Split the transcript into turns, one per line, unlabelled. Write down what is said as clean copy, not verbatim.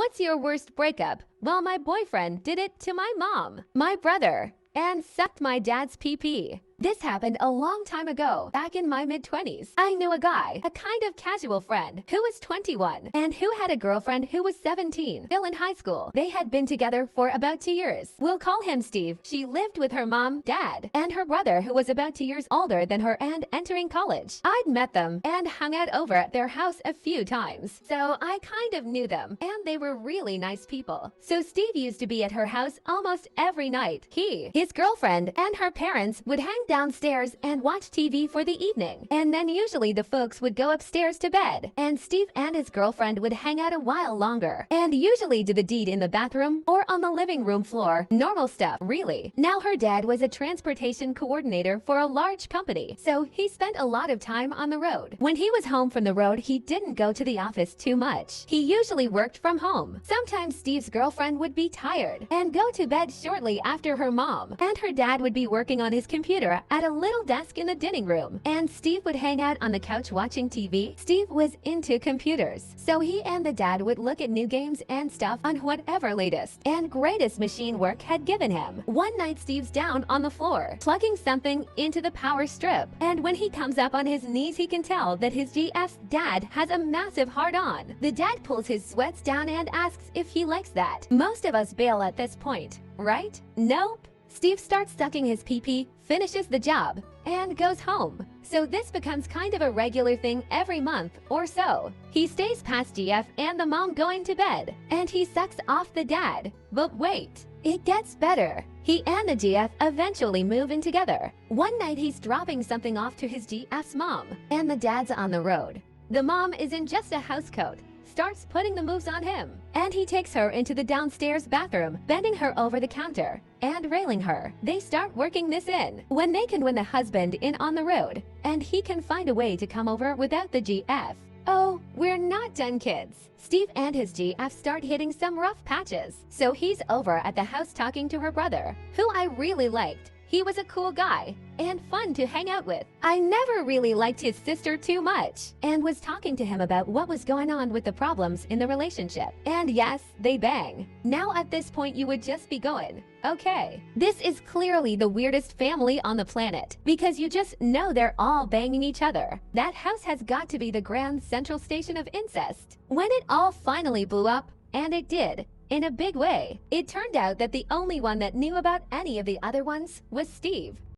What's your worst breakup? Well, my boyfriend did it to my mom, my brother, and sucked my dad's pee-pee. This happened a long time ago, back in my mid-20s. I knew a guy, a kind of casual friend, who was 21 and who had a girlfriend who was 17, still in high school. They had been together for about 2 years. We'll call him Steve. She lived with her mom, dad, and her brother, who was about 2 years older than her and entering college. I'd met them and hung out over at their house a few times, so I kind of knew them, and they were really nice people. So Steve used to be at her house almost every night. He, his girlfriend, and her parents would hang downstairs and watch TV for the evening, and then usually the folks would go upstairs to bed, and Steve and his girlfriend would hang out a while longer, and usually do the deed in the bathroom or on the living room floor. Normal stuff, really. Now her dad was a transportation coordinator for a large company, so he spent a lot of time on the road. When he was home from the road, he didn't go to the office too much. He usually worked from home. Sometimes Steve's girlfriend would be tired and go to bed shortly after her mom, and her dad would be working on his computer at a little desk in the dining room, and Steve would hang out on the couch watching TV. Steve was into computers, so he and the dad would look at new games and stuff on whatever latest and greatest machine work had given him. One night Steve's down on the floor, plugging something into the power strip, and when he comes up on his knees he can tell that his GF's dad has a massive hard-on. The dad pulls his sweats down and asks if he likes that. Most of us bail at this point, right? Nope. Steve starts sucking his pee-pee, finishes the job, and goes home. So this becomes kind of a regular thing every month or so. He stays past GF and the mom going to bed, and he sucks off the dad. But wait, it gets better. He and the GF eventually move in together. One night he's dropping something off to his GF's mom, and the dad's on the road. The mom is in just a housecoat, starts putting the moves on him, and he takes her into the downstairs bathroom, bending her over the counter and railing her. They start working this in. When they can win the husband in on the road, and he can find a way to come over without the GF. Oh, we're not done, kids. Steve and his GF start hitting some rough patches, so he's over at the house talking to her brother, who I really liked. He was a cool guy and fun to hang out with. I never really liked his sister too much and was talking to him about what was going on with the problems in the relationship. And yes, they bang. Now at this point you would just be going, okay, this is clearly the weirdest family on the planet, because you just know they're all banging each other. That house has got to be the grand central station of incest. When it all finally blew up, and it did, in a big way, it turned out that the only one that knew about any of the other ones was Steve.